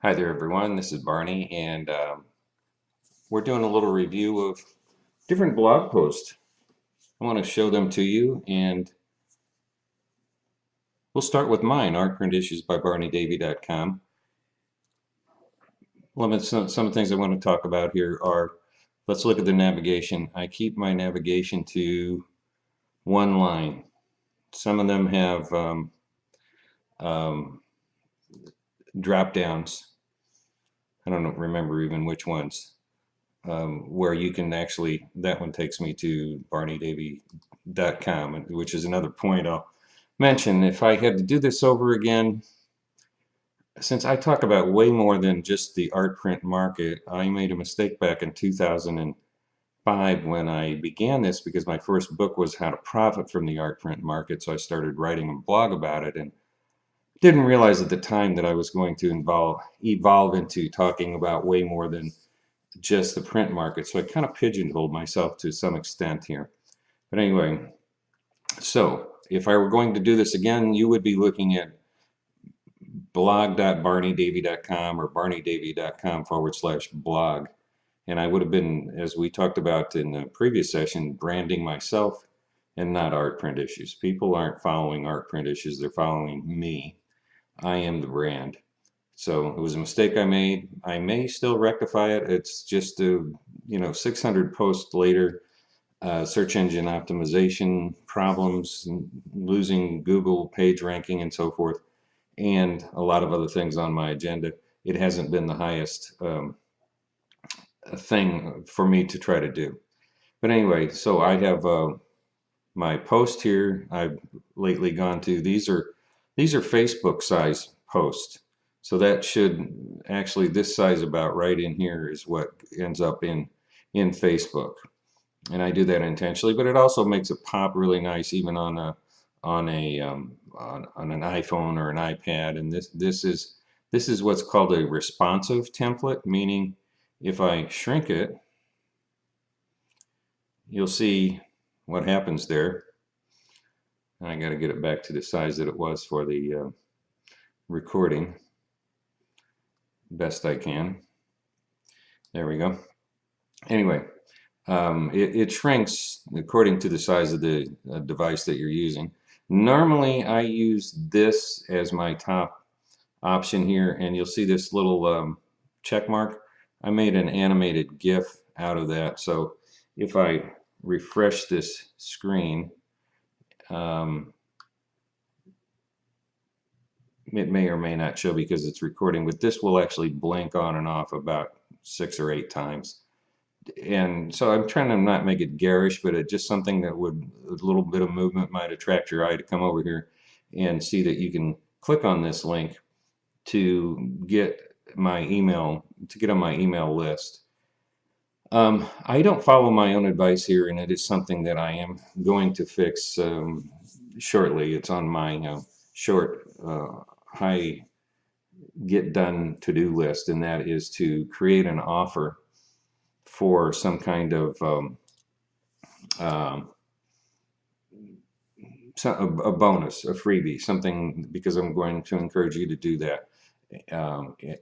Hi there, everyone. This is Barney, and we're doing a little review of different blog posts. I want to show them to you, and we'll start with mine, Art Print Issues by BarneyDavy.com. Some of the things I want to talk about here are, let's look at the navigation. I keep my navigation to one line. Some of them have um, drop downs. I don't remember even which ones. Where you can actually, that one takes me to BarneyDavy.com, which is another point I'll mention. If I had to do this over again, since I talk about way more than just the art print market, I made a mistake back in 2005 when I began this, because my first book was How to Profit from the Art Print Market. So I started writing a blog about it and didn't realize at the time that I was going to evolve into talking about way more than just the print market. So I kind of pigeonholed myself to some extent here. But anyway, so if I were going to do this again, you would be looking at blog.barneydavy.com or barneydavy.com/blog. And I would have been, as we talked about in the previous session, branding myself and not Art Print Issues. People aren't following Art Print Issues, they're following me. I am the brand. So it was a mistake I made. I may still rectify it. It's just 600 posts later, search engine optimization problems, losing Google page ranking and so forth, and a lot of other things on my agenda. It hasn't been the highest thing for me to try to do. But anyway, so I have my post here. I've lately gone to, these are Facebook size posts. So that should actually, this size about right in here is what ends up in Facebook. And I do that intentionally, but it also makes it pop really nice even on an iPhone or an iPad. And this is what's called a responsive template, meaning if I shrink it, you'll see what happens there. I got to get it back to the size that it was for the recording, best I can. There we go. Anyway, it shrinks according to the size of the device that you're using. Normally, I use this as my top option here, and you'll see this little check mark. I made an animated GIF out of that. So if I refresh this screen, it may or may not show because it's recording, but this will actually blink on and off about 6 or 8 times. And so I'm trying to not make it garish, but it just something that would, a little bit of movement might attract your eye to come over here and see that you can click on this link to get my email, to get on my email list. I don't follow my own advice here, and it is something that I am going to fix shortly. It's on my short, high get done to-do list, and that is to create an offer for some kind of um, a bonus, a freebie, something, because I'm going to encourage you to do that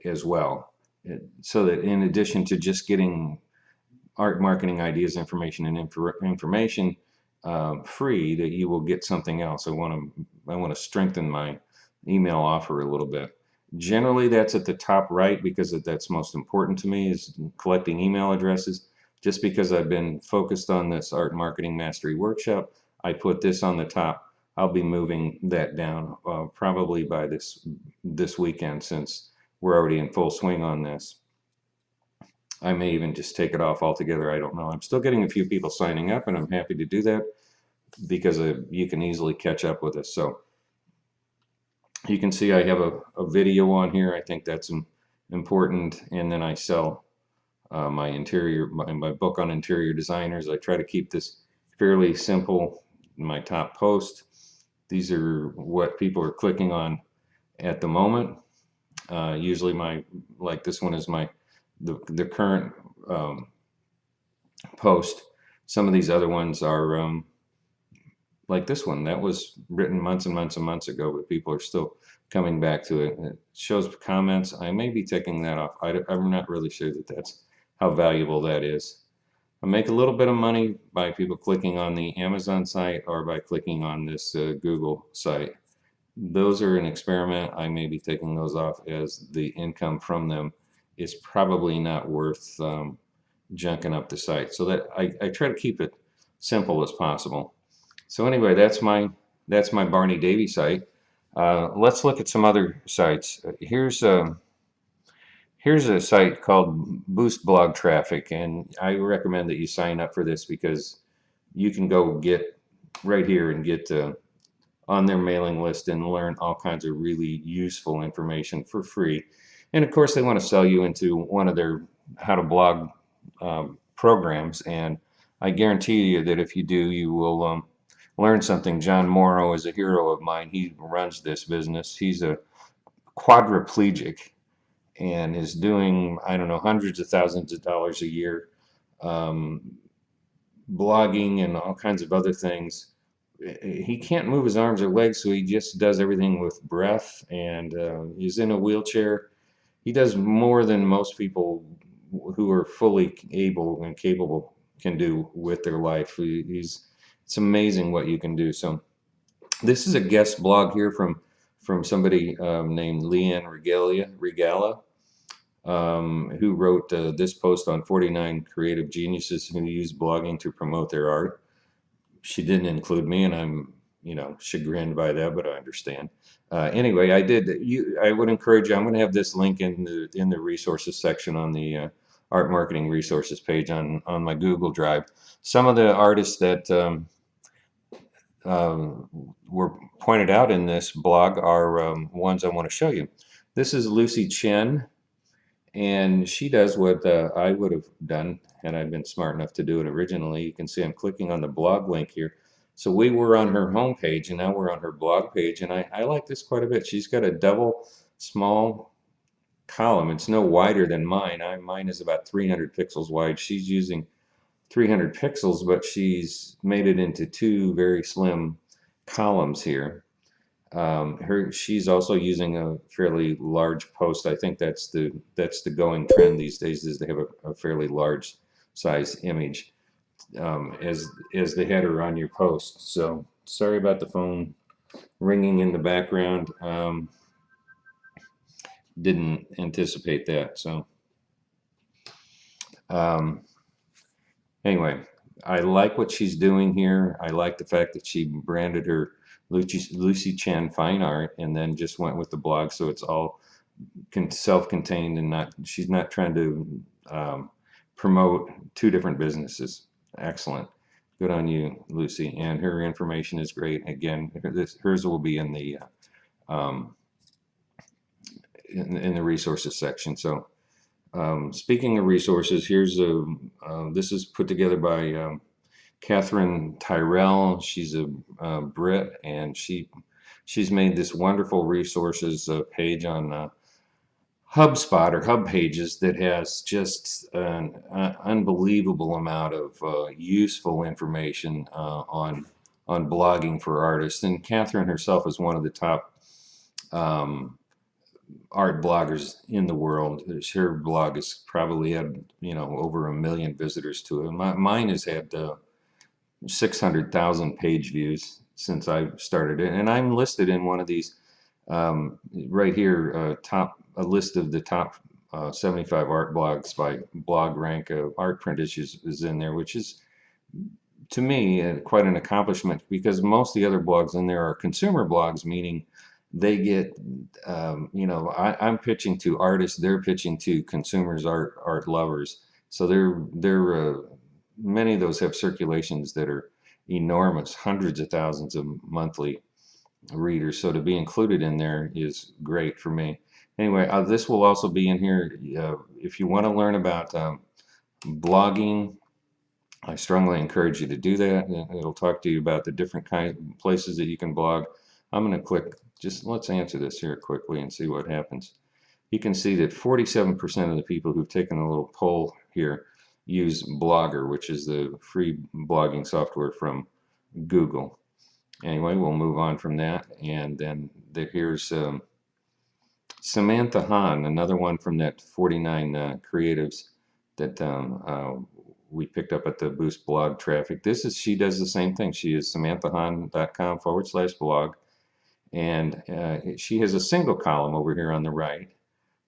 as well. So that in addition to just getting art marketing ideas, information, and information free, that you will get something else. I want to strengthen my email offer a little bit. Generally, that's at the top right because that's most important to me, is collecting email addresses. Just because I've been focused on this Art Marketing Mastery Workshop, I put this on the top. I'll be moving that down probably by this weekend, since we're already in full swing on this. I may even just take it off altogether. I don't know. I'm still getting a few people signing up, and I'm happy to do that because you can easily catch up with us. So you can see I have a video on here. I think that's important. And then I sell my book on interior designers. I try to keep this fairly simple. My top post, these are what people are clicking on at the moment. Usually like this one is the current post. Some of these other ones are like this one that was written months and months and months ago, but people are still coming back to it. It shows comments. I may be taking that off. I'm not really sure that that's how valuable that is. I make a little bit of money by people clicking on the Amazon site or by clicking on this Google site. Those are an experiment. I may be taking those off, as the income from them is probably not worth junking up the site. So that I try to keep it simple as possible. So anyway, that's my Barney Davy site. Let's look at some other sites. Here's a site called Boost Blog Traffic, and I recommend that you sign up for this because you can go get right here and get on their mailing list and learn all kinds of really useful information for free. And of course, they want to sell you into one of their how to blog programs, and I guarantee you that if you do, you will learn something. John Morrow is a hero of mine. He runs this business. He's a quadriplegic and is doing, I don't know, hundreds of thousands of dollars a year, um, blogging and all kinds of other things. He can't move his arms or legs, so he just does everything with breath, and he's in a wheelchair. He does more than most people who are fully able and capable can do with their life. It's amazing what you can do. So this is a guest blog here from somebody named Leanne Regala, who wrote this post on 49 creative geniuses who use blogging to promote their art. She didn't include me, and I'm, chagrined by that, but I understand. Anyway, I would encourage you. I'm going to have this link in the resources section on the art marketing resources page on my Google Drive. Some of the artists that were pointed out in this blog are ones I want to show you. This is Lucy Chen, and she does what I would have done had I been smart enough to do it originally. You can see I'm clicking on the blog link here. So we were on her homepage, and now we're on her blog page, and I like this quite a bit. She's got a double small column. It's no wider than mine. Mine is about 300 pixels wide. She's using 300 pixels, but she's made it into two very slim columns here. She's also using a fairly large post. I think that's the going trend these days, is they have a fairly large size image as the header on your post. So sorry about the phone ringing in the background. Didn't anticipate that. So anyway, I like what she's doing here. I like the fact that she branded her Lucy Chen Fine Art and then just went with the blog, so it's all self-contained and she's not trying to promote two different businesses. Excellent. Good on you, Lucy. And her information is great. Again, hers will be in the in the resources section. So speaking of resources, this is put together by Catherine Tyrell. She's a Brit, and she's made this wonderful resources page on HubSpot or Hub Pages that has just an unbelievable amount of useful information on blogging for artists. And Catherine herself is one of the top art bloggers in the world. Her blog has probably had over 1 million visitors to it. Mine has had 600,000 page views since I started it, and I'm listed in one of these right here. A list of the top 75 art blogs by Blog Rank. Art Print Issues is in there, which is to me quite an accomplishment, because most of the other blogs in there are consumer blogs, meaning they get I'm pitching to artists, they're pitching to consumers, art lovers. So they're many of those have circulations that are enormous, hundreds of thousands of monthly readers. So to be included in there is great for me. Anyway, this will also be in here. If you want to learn about blogging, I strongly encourage you to do that. It'll talk to you about the different places that you can blog. I'm going to click, let's answer this here quickly and see what happens. You can see that 47% of the people who've taken a little poll here use Blogger, which is the free blogging software from Google. Anyway, we'll move on from that. And then here's Samantha Hahn, another one from that 49 creatives that we picked up at the Boost blog traffic. She does the same thing. She is samanthahan.com/blog. And she has a single column over here on the right.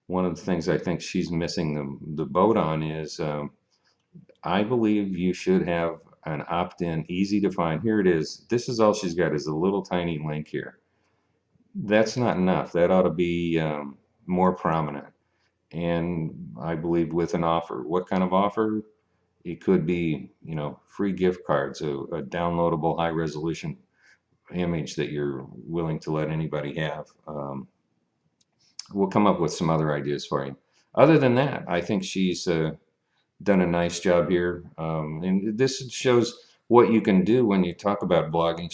One of the things I think she's missing the boat on is I believe you should have an opt-in, easy to find. Here it is. This is all she's got is a little tiny link here. That's not enough. That ought to be more prominent. And I believe with an offer. What kind of offer? It could be, free gift cards, a downloadable high resolution image that you're willing to let anybody have. We'll come up with some other ideas for you. Other than that, I think she's done a nice job here. And this shows what you can do when you talk about blogging.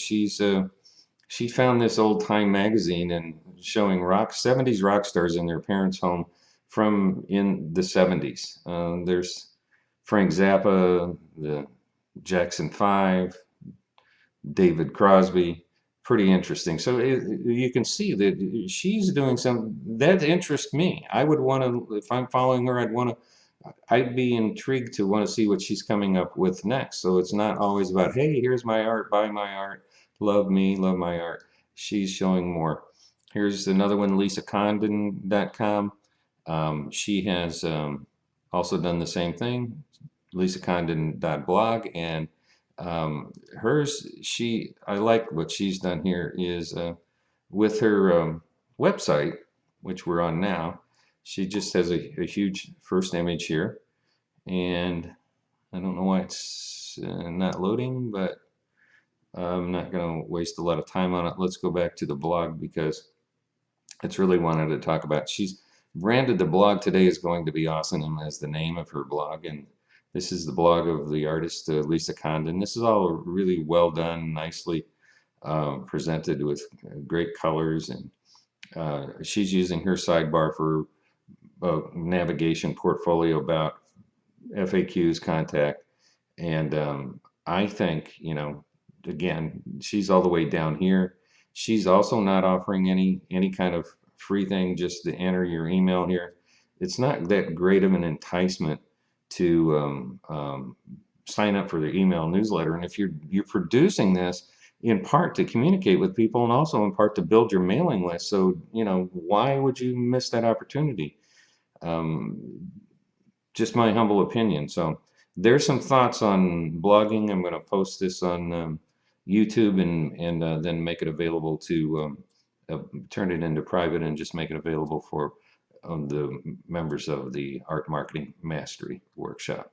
She found this old Time magazine and showing 70s rock stars in their parents' home from in the 70s. There's Frank Zappa, the Jackson 5, David Crosby. Pretty interesting. So you can see that she's doing some that interests me. I would want to, if I'm following her, I'd be intrigued to want to see what she's coming up with next. So it's not always about, hey, here's my art, buy my art, love me, love my art. She's showing more. Here's another one, lisacondon.com. She has also done the same thing, lisacondon.blog, and hers, I like what she's done here is with her website, which we're on now. She just has a huge first image here, and I don't know why it's not loading, but I'm not going to waste a lot of time on it. Let's go back to the blog because it's really wanted to talk about. She's branded the blog today is going to be awesome as the name of her blog, and this is the blog of the artist Lisa Condon. This is all really well done, nicely presented with great colors, and she's using her sidebar for navigation portfolio about FAQs, contact, and I think, again, she's all the way down here. She's also not offering any kind of free thing, just to enter your email here. It's not that great of an enticement to sign up for the email newsletter. And if you're producing this in part to communicate with people and also in part to build your mailing list, so why would you miss that opportunity? Just my humble opinion. So there's some thoughts on blogging. I'm going to post this on YouTube and then make it available to turn it into private and just make it available for the members of the Art Marketing Mastery Workshop.